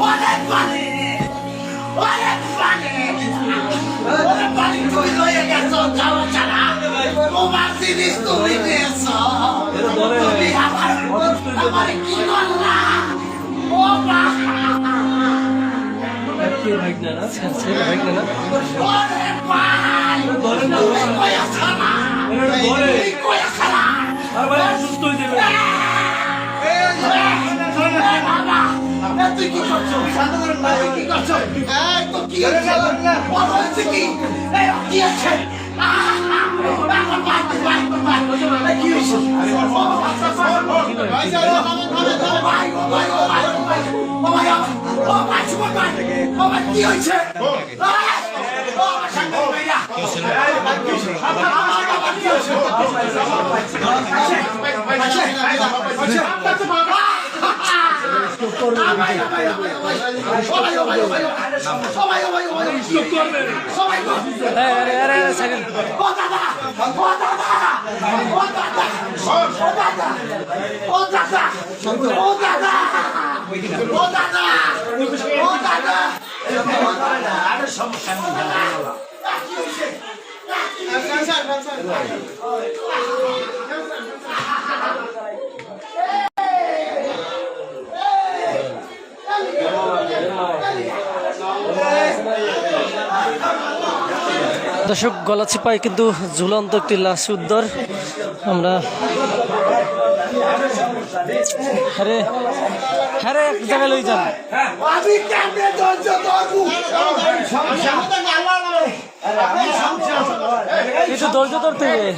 অনেক পানি অনেক পানি অনেক পানি তুই লয়ে গেছো যাওয়া ছাড়া তোমার জিনিস তুমি নিয়েছো তুমি আমার কি করলা ও মা ওরে ভাই তুমি কয়া ছাড়া তুমি কয়া ছাড়া সুস্থ হয়ে যাবে। তুই কি করছো তুই কি করছো তো কি হয়েছে বড় হয়েছে কি কি আছে কি হয়েছে দর্শক গলাচিপায় কিন্তু ঝুলন্ত একটি লাশ উদ্ধার। আমরা হ্যাঁ এক জায়গায় লই যান কিছু ধৈর্য ধরতে হবে।